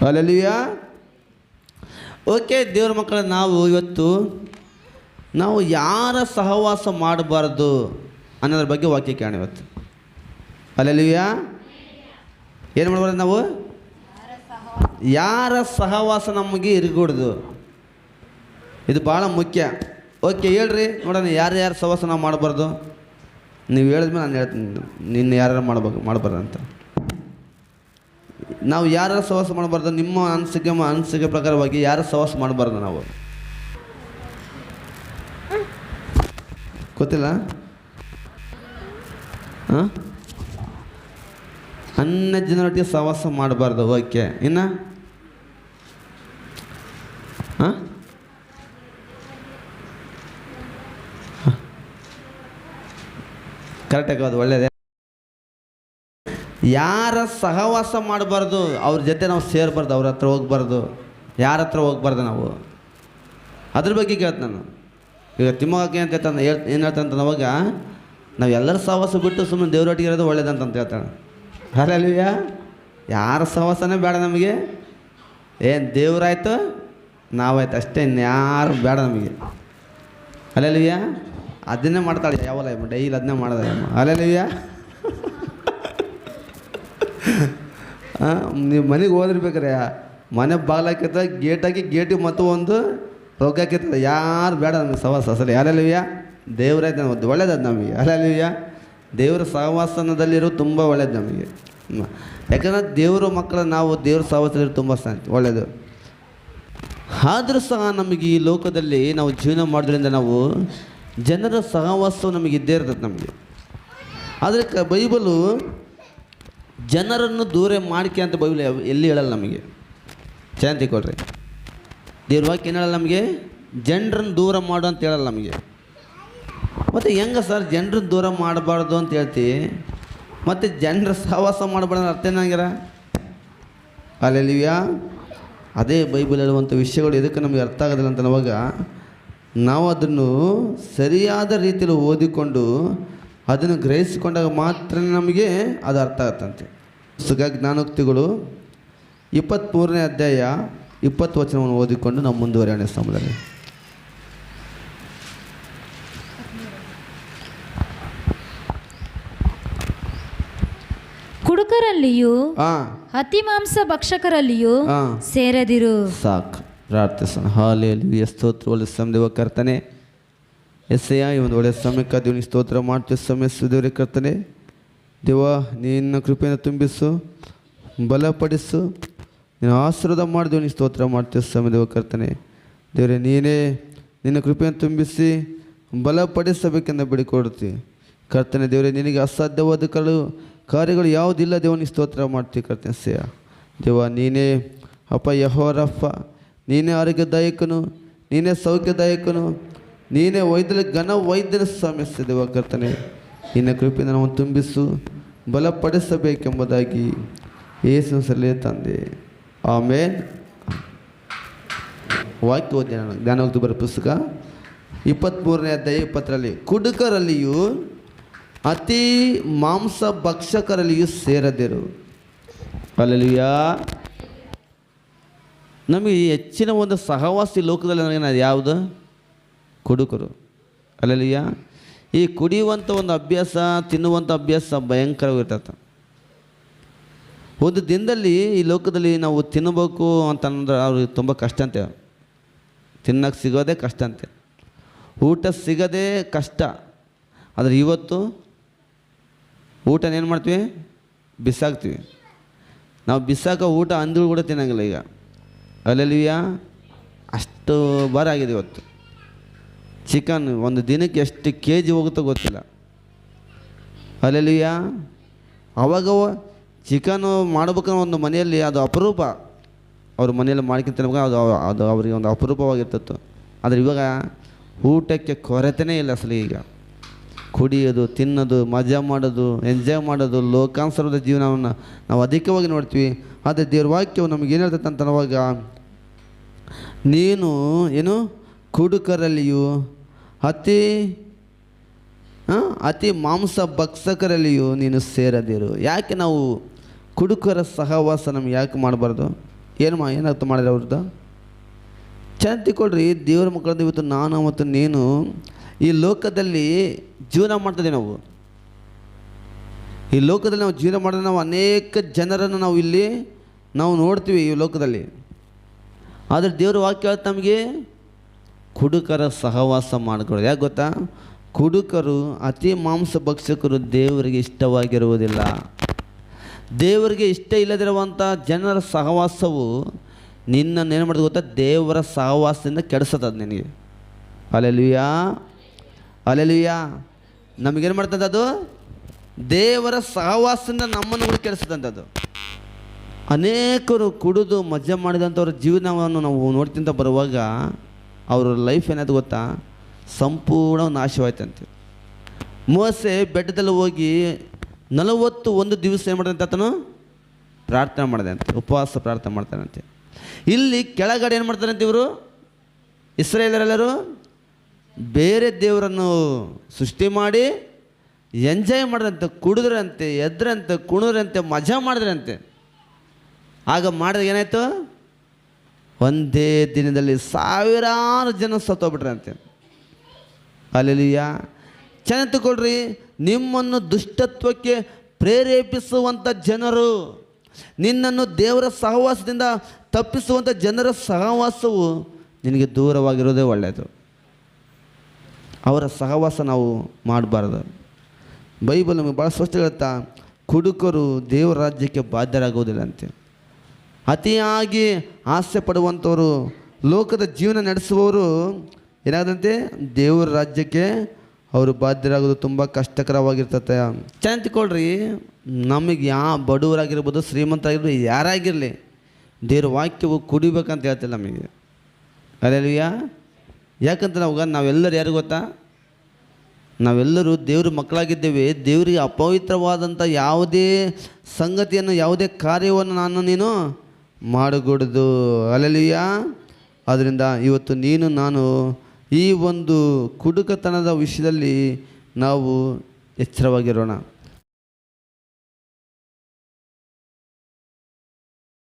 Hallelujah. Okay, ದೇವ್ರ ಮಕ್ಕಳ ನಾವು ಯಾರ ಸಹವಾಸ ಮಾಡಬಾರ್ದು ಅನ್ನೋದ್ರ ಬಗ್ಗೆ ವಾಕ್ಯ ಕೇಳೋಣ ಇವತ್ತು. ಹಲ್ಲೆಲೂಯಾ. ಏನು ಮಾಡಬಾರ್ದು ನಾವು? ಯಾರ ಸಹವಾಸ ನಮಗೆ ಇರಕೂಡ್ದು. ಇದು ಭಾಳ ಮುಖ್ಯ. ಓಕೆ, ಹೇಳ್ರಿ ನೋಡೋಣ, ಯಾರ್ಯಾರ ಸಹವಾಸ ನಾವು ಮಾಡಬಾರ್ದು. ನೀವು ಹೇಳಿದ್ಮೇಲೆ ನಾನು ಹೇಳ್ತೀನಿ ನಿನ್ನ ಯಾರು ಮಾಡಬಾರ್ದು ಅಂತ. ನಾವು ಯಾರ ಸಹವಾಸ ಮಾಡಬಾರ್ದು? ನಿಮ್ಮ ಅನಿಸಿಕೆ ಪ್ರಕಾರವಾಗಿ ಯಾರ ಸಹವಾಸ ಮಾಡಬಾರ್ದು ನಾವು? ಗೊತ್ತಿಲ್ಲ? ಅನ್ಯ ಜನರೊಟ್ಟಿಗೆ ಸಹವಾಸ ಮಾಡಬಾರ್ದು. ಓಕೆ, ಇನ್ನು ಕರೆಕ್ಟಾಗಿ ಅದು ಒಳ್ಳೆಯದೇ. ಯಾರ ಸಹವಾಸ ಮಾಡಬಾರ್ದು, ಅವ್ರ ಜೊತೆ ನಾವು ಸೇರಬಾರ್ದು, ಅವ್ರ ಹತ್ರ ಹೋಗ್ಬಾರ್ದು, ಯಾರ ಹತ್ರ ಹೋಗ್ಬಾರ್ದು ನಾವು. ಅದ್ರ ಬಗ್ಗೆ ಕೇಳ್ತ ನಾನು. ಈಗ ತಿಮ್ಮಕ್ಕೆ ಅಂತ ಹೇಳ್ತಾನೆ, ಏನು ಹೇಳ್ತಾನೆ ಅವಾಗ, ನಾವು ಎಲ್ಲರ ಸಹವಾಸ ಬಿಟ್ಟು ಸುಮ್ಮನೆ ದೇವ್ರೊಟ್ಟಿಗೆ ಇರೋದು ಒಳ್ಳೇದಂತ ಹೇಳ್ತಾನೆ. ಹಲ್ಲೆಲೂಯಾ. ಯಾರ ಸಹವಾಸನೇ ಬೇಡ ನಮಗೆ. ಏನು ದೇವ್ರಾಯ್ತು ನಾವಾಯ್ತು ಅಷ್ಟೇ, ಇನ್ಯಾರು ಬೇಡ ನಮಗೆ. ಹಲ್ಲೆಲೂಯಾ. ಅದನ್ನೇ ಮಾಡ್ತಾಳೆ ಯಾವಲ್ಲ ಡೈಲಿ ಅದನ್ನೇ ಮಾಡೋದ. ಹಲ್ಲೆಲೂಯಾ. ನೀವು ಮನೆಗೆ ಹೋದಿರ್ಬೇಕಾರೆ ಮನೆ ಬಾಗಿಲಾಕಿರ್ತ ಗೇಟಾಕಿ ಗೇಟಿಗೆ ಮತ್ತು ಒಂದು ರೊಕ್ಕ ಹಾಕಿರ್ತದೆ. ಯಾರು ಬೇಡ ನಮಗೆ ಸಹವಾಸ ಅಸಲಿ. ಹಲ್ಲೆಲೂಯಾ. ದೇವ್ರಾಯ್ತು ನಮ್ಮದು ಒಳ್ಳೇದದು ನಮಗೆ. ಹಲ್ಲೆಲೂಯಾ. ದೇವರ ಸಹವಾಸನದಲ್ಲಿರೋ ತುಂಬ ಒಳ್ಳೇದು ನಮಗೆ. ಯಾಕಂದರೆ ದೇವರ ಮಕ್ಕಳು ನಾವು ದೇವ್ರ ಸಹವಾಸದಲ್ಲಿ ತುಂಬ ಒಳ್ಳೆಯದು. ಆದರೂ ಸಹ ನಮಗೆ ಈ ಲೋಕದಲ್ಲಿ ನಾವು ಜೀವನ ಮಾಡೋದ್ರಿಂದ ನಾವು ಜನರ ಸಹವಾಸವು ನಮಗೆ ಇದ್ದೇ ಇರ್ತದೆ ನಮಗೆ. ಆದರೆ ಬೈಬಲು ಜನರನ್ನು ದೂರ ಮಾಡ್ಕೆ ಅಂತ ಬೈಬಲ್ ಎಲ್ಲಿ ಹೇಳಲ್ಲ ನಮಗೆ. ಶಾಂತಿ ಕೊಡ್ರಿ. ದೇವ್ರ ವಾಕ್ಯ ಏನು ಹೇಳಲ್ಲ ನಮಗೆ? ಜನರನ್ನು ದೂರ ಮಾಡು ಅಂತ ಹೇಳಲ್ಲ ನಮಗೆ. ಮತ್ತು ಹೆಂಗೆ ಸರ್ ಜನರನ್ನು ದೂರ ಮಾಡಬಾರ್ದು ಅಂತ ಹೇಳ್ತೀವಿ, ಮತ್ತು ಜನರ ಸಹವಾಸ ಮಾಡಬಾರ್ದು ಅರ್ಥ ಏನಾಗ್ಯಾರ? ಹಲ್ಲೆಲೂಯಾ. ಅದೇ ಬೈಬಲ್ ಹೇಳುವಂಥ ವಿಷಯಗಳು ಎದಕ್ಕೆ ನಮಗೆ ಅರ್ಥ ಆಗೋದಿಲ್ಲ ಅಂತ ಅವಾಗ ನಾವು ಅದನ್ನು ಸರಿಯಾದ ರೀತಿಯಲ್ಲಿ ಓದಿಕೊಂಡು ಅದನ್ನು ಗ್ರಹಿಸಿಕೊಂಡಾಗ ಮಾತ್ರ ನಮಗೆ ಅದು ಅರ್ಥ ಆಗುತ್ತಂತೆ. ಪುಸ್ತಕ ಜ್ಞಾನೋಕ್ತಿಗಳು 23ನೇ ಅಧ್ಯಾಯ 20 ವಚನವನ್ನು ಓದಿಕೊಂಡು ನಾವು ಮುಂದುವರೆಯೋಣ ಸಮಯದಲ್ಲಿ. ಕುಡುಕರಲ್ಲಿಯೂ ಅತಿ ಮಾಂಸ ಭಕ್ಷಕರಲ್ಲಿಯೂ ಸೇರದಿರು. ಸಾಕು, ಪ್ರಾರ್ಥಿಸೋಣ. ಹಾಲೆಲೂಯಾ. ಸ್ತೋತ್ರ. ಒಳ್ಳೆ ಸಮಯ ಕರ್ತನೆ ಎಸ್ಸಯ್ಯ, ಈ ಒಂದು ಒಳ್ಳೆಯ ಸಮಯಕ್ಕೆ ದೇವನಿಗೆ ಸ್ತೋತ್ರ ಮಾಡ್ತೀವಿ. ಸಮಯ ದೇವರೇ ಕರ್ತನೆ, ದೇವ ನಿನ್ನ ಕೃಪೆಯನ್ನು ತುಂಬಿಸು, ಬಲಪಡಿಸು, ನೀನು ಆಶೀರ್ವಾದ ಮಾಡಿ ದೇವನಿಗೆ ಸ್ತೋತ್ರ ಮಾಡ್ತೀವಿ. ಸಮಯ ದೇವ ಕರ್ತನೆ, ದೇವರೇ ನೀನೇ ನಿನ್ನ ಕೃಪೆಯನ್ನು ತುಂಬಿಸಿ ಬಲಪಡಿಸಬೇಕೆಂದು ಬಿಡಿಕೊಡ್ತೀವಿ ಕರ್ತನೆ. ದೇವರೇ ನಿನಗೆ ಅಸಾಧ್ಯವಾದ ಕಾರ್ಯಗಳು ಯಾವುದಿಲ್ಲ. ದೇವನಿಗೆ ಸ್ತೋತ್ರ ಮಾಡ್ತೀವಿ ಕರ್ತನೆ. ಎಸ್ಸಯ್ಯ ದೇವ ನೀನೇ ಅಪ್ಪ ಯೆಹೋವರಪ್ಪ, ನೀನೇ ಆರೋಗ್ಯದಾಯಕನು, ನೀನೇ ಸೌಖ್ಯದಾಯಕನು, ನೀನೇ ಘನ ವೈದ್ಯನ ಸಮಸ್ಯೆ ದೇವ ಕರ್ತನೆ. ನಿನ್ನ ಕೃಪೆಯಿಂದ ನಾವು ತುಂಬಿಸು, ಬಲಪಡಿಸಬೇಕೆಂಬುದಾಗಿ ಯೇಸುವಿನ ಸಲ್ಲೇ ತಂದೆ. ಆಮೇನ್. ವಾಕ್ಯ ಓದಿ ನಾನು. ಜ್ಞಾನೋಕ್ತಿ ಬರೋ ಪುಸ್ತಕ 23ನೇ ಅಧ್ಯಾಯ 20ರಲ್ಲಿ, ಕುಡುಕರಲ್ಲಿಯೂ ಅತಿ ಮಾಂಸ ಭಕ್ಷಕರಲ್ಲಿಯೂ ಸೇರದಿರು. ಹಲ್ಲೆಲೂಯಾ. ನಮಗೆ ಹೆಚ್ಚಿನ ಒಂದು ಸಹವಾಸಿ ಲೋಕದಲ್ಲಿ ನನಗೆ ಯಾವುದು? ಕುಡುಕರು. ಹಲ್ಲೆಲೂಯಾ. ಈ ಕುಡಿಯುವಂಥ ಒಂದು ಅಭ್ಯಾಸ, ತಿನ್ನುವಂಥ ಅಭ್ಯಾಸ ಭಯಂಕರವಾಗಿರ್ತದೆ. ಒಂದು ದಿನದಲ್ಲಿ ಈ ಲೋಕದಲ್ಲಿ ನಾವು ತಿನ್ನಬೇಕು ಅಂತಂದ್ರೆ ಅವ್ರಿಗೆ ತುಂಬ ಕಷ್ಟ ಅಂತೆ. ತಿನ್ನೋಕ್ಕೆ ಸಿಗೋದೇ ಕಷ್ಟ ಅಂತೆ. ಊಟ ಸಿಗೋದೇ ಕಷ್ಟ. ಆದರೆ ಇವತ್ತು ಊಟನ ಏನು ಮಾಡ್ತೀವಿ? ಬಿಸಾಕ್ತೀವಿ. ನಾವು ಬಿಸಾಕೋ ಊಟ ಅಂದ್ರು ಕೂಡ ತಿನ್ನಂಗಿಲ್ಲ ಈಗ. ಹಲ್ಲೆಲೂಯಾ. ಅಷ್ಟು ಭಾರ ಆಗಿದೆ ಇವತ್ತು. ಚಿಕನ್ ಒಂದು ದಿನಕ್ಕೆ ಎಷ್ಟು kg ಹೋಗುತ್ತೋ ಗೊತ್ತಿಲ್ಲ. ಹಲ್ಲೆಲೂಯಾ. ಅವಾಗ ಚಿಕನ್ನು ಮಾಡ್ಬೇಕನ್ನೋ ಒಂದು ಮನೆಯಲ್ಲಿ ಅದು ಅಪರೂಪ. ಅವ್ರ ಮನೆಯಲ್ಲಿ ಮಾಡ್ಕೊಂತಿರ್ಬೇಕು, ಅದು ಅವರಿಗೆ ಒಂದು ಅಪರೂಪವಾಗಿರ್ತಿತ್ತು. ಆದರೆ ಇವಾಗ ಊಟಕ್ಕೆ ಕೊರತೆನೇ ಇಲ್ಲ ಅಸಲು. ಈಗ ಕುಡಿಯೋದು, ತಿನ್ನೋದು, ಮಜಾ ಮಾಡೋದು, ಎಂಜಾಯ್ ಮಾಡೋದು, ಲೋಕಾನುಸಾರದ ಜೀವನವನ್ನು ನಾವು ಅಧಿಕವಾಗಿ ನೋಡ್ತೀವಿ. ಆದರೆ ದೇವ್ರ ವಾಕ್ಯವು ನಮಗೆ ಏನು ಹೇಳ್ತೈತೆ ಅಂತನ್ನುವಾಗ, ನೀನು ಏನು ಕುಡುಕರಲ್ಲಿಯೂ ಅತಿ ಮಾಂಸ ಭಕ್ಷಕರಲ್ಲಿಯೂ ನೀನು ಸೇರದಿರು. ಯಾಕೆ ನಾವು ಕುಡುಕರ ಸಹವಾಸ ನಮ್ಗೆ ಯಾಕೆ ಮಾಡಬಾರ್ದು? ಏನರ್ಥ ಮಾಡಿದ್ರೆ ಅವ್ರದ್ದು? ಚೆನ್ನಾಗಿ ತಿಳ್ಕೊಳ್ರಿ, ದೇವರ ಮಕ್ಕಳದ್ದು ಇವತ್ತು ನಾನು ಮತ್ತು ನೀನು ಈ ಲೋಕದಲ್ಲಿ ಜೀವನ ಮಾಡ್ತಿದ್ದೀವಿ. ಈ ಲೋಕದಲ್ಲಿ ನಾವು ಜೀವನ ಮಾಡಿದ್ರೆ ನಾವು ಅನೇಕ ಜನರನ್ನು ನಾವು ನೋಡ್ತೀವಿ ಈ ಲೋಕದಲ್ಲಿ. ಆದರೆ ದೇವರ ವಾಕ್ಯ ನಮಗೆ ಕುಡುಕರ ಸಹವಾಸ ಮಾಡಿಕೊಳ್ಳೋದು. ಯಾಕೆ ಗೊತ್ತಾ? ಕುಡುಕರು, ಅತಿ ಮಾಂಸ ಭಕ್ಷಕರು ದೇವರಿಗೆ ಇಷ್ಟವಾಗಿರುವುದಿಲ್ಲ. ದೇವರಿಗೆ ಇಷ್ಟ ಇಲ್ಲದಿರುವಂಥ ಜನರ ಸಹವಾಸವು ನಿನ್ನನ್ನು ಏನು ಮಾಡೋದು ಗೊತ್ತಾ? ದೇವರ ಸಹವಾಸದಿಂದ ಕೆಡಿಸೋದು ನಿನಗೆ. Hallelujah, hallelujah. ನಮಗೇನು ಮಾಡ್ತದೆ ಅದು? ದೇವರ ಸಹವಾಸದಿಂದ ನಮ್ಮನ್ನು ಕೂಡ ಕೆಡಿಸ್ತಂಥದ್ದು. ಅನೇಕರು ಕುಡಿದು ಮಜಾ ಮಾಡಿದಂಥವ್ರ ಜೀವನವನ್ನು ನಾವು ನೋಡ್ತಿಂತ ಬರುವಾಗ ಅವ್ರ ಲೈಫ್ ಏನಾದ್ರು ಗೊತ್ತಾ? ಸಂಪೂರ್ಣ ನಾಶವಾಯ್ತಂತೆ. ಮೋಸೆ ಬೆಟ್ಟದಲ್ಲಿ ಹೋಗಿ 41 ದಿವಸ ಏನು ಮಾಡಿದಂತೆ? ಆತನು ಪ್ರಾರ್ಥನೆ ಮಾಡಿದೆ ಅಂತೆ, ಉಪವಾಸ ಪ್ರಾರ್ಥನೆ ಮಾಡ್ತಾನಂತೆ. ಇಲ್ಲಿ ಕೆಳಗಡೆ ಏನು ಮಾಡ್ತಾರಂತೆ ಇವರು ಇಸ್ರಾಯೇಲರೆಲ್ಲರೂ? ಬೇರೆ ದೇವರನ್ನು ಸೃಷ್ಟಿ ಮಾಡಿ ಎಂಜಾಯ್ ಮಾಡಿದ್ರಂತೆ, ಕುಡಿದ್ರಂತೆ, ಎದ್ರಂತೆ, ಕುಣಿದ್ರಂತೆ, ಮಜಾ ಮಾಡಿದ್ರಂತೆ. ಆಗ ಮಾಡಿದಾಗ ಏನಾಯಿತು? ಒಂದೇ ದಿನದಲ್ಲಿ 1000 ಜನ ಸತ್ತೋಗ್ಬಿಟ್ರಂತೆ. ಹಲ್ಲೆಲೂಯಾ. ಚೆನ್ನಾಗಿ ತಿಳ್ಕೊಳ್ರಿ, ನಿಮ್ಮನ್ನು ದುಷ್ಟತ್ವಕ್ಕೆ ಪ್ರೇರೇಪಿಸುವಂಥ ಜನರು, ನಿನ್ನನ್ನು ದೇವರ ಸಹವಾಸದಿಂದ ತಪ್ಪಿಸುವಂಥ ಜನರ ಸಹವಾಸವು ನಿನಗೆ ದೂರವಾಗಿರೋದೇ ಒಳ್ಳೆಯದು. ಅವರ ಸಹವಾಸ ನಾವು ಮಾಡಬಾರ್ದು. ಬೈಬಲ್ ನಮಗೆ ಭಾಳ ಸ್ಪಷ್ಟ ಹೇಳುತ್ತಾ, ಕುಡುಕರು ದೇವರ ರಾಜ್ಯಕ್ಕೆ ಬಾಧ್ಯರಾಗುವುದಿಲ್ಲ ಅಂತೆ. ಅತಿಯಾಗಿ ಆಸೆ ಪಡುವಂಥವರು, ಲೋಕದ ಜೀವನ ನಡೆಸುವವರು ಏನಾಗದಂತೆ? ದೇವರ ರಾಜ್ಯಕ್ಕೆ ಅವರು ಬಾಧ್ಯರಾಗೋದು ತುಂಬ ಕಷ್ಟಕರವಾಗಿರ್ತತೆ. ಚೆನ್ನಾಗಿ ತಿಳ್ಕೊಳ್ರಿ, ನಮಗೆ ಬಡವರಾಗಿರ್ಬೋದು, ಶ್ರೀಮಂತರಾಗಿರ್ಬೋದು, ಯಾರಾಗಿರಲಿ, ದೇವ್ರ ವಾಕ್ಯವು ಕುಡಿಬೇಕಂತ ಹೇಳ್ತಿಲ್ಲ ನಮಗೆ. ಹಲ್ಲೆಲೂಯಾ. ಯಾಕಂತ ನಾವೆಲ್ಲರೂ ಯಾರು ಗೊತ್ತಾ? ನಾವೆಲ್ಲರೂ ದೇವ್ರ ಮಕ್ಕಳಾಗಿದ್ದೇವೆ. ದೇವರಿಗೆ ಅಪವಿತ್ರವಾದಂಥ ಯಾವುದೇ ಸಂಗತಿಯನ್ನು, ಯಾವುದೇ ಕಾರ್ಯವನ್ನು ನೀನು ಮಾಡಕೂಡದು. ಹಲ್ಲೆಲೂಯಾ. ಆದ್ದರಿಂದ ಇವತ್ತು ನೀನು ನಾನು ಈ ಒಂದು ಕುಡುಕತನದ ವಿಷಯದಲ್ಲಿ ನಾವು ಎಚ್ಚರವಾಗಿರೋಣ.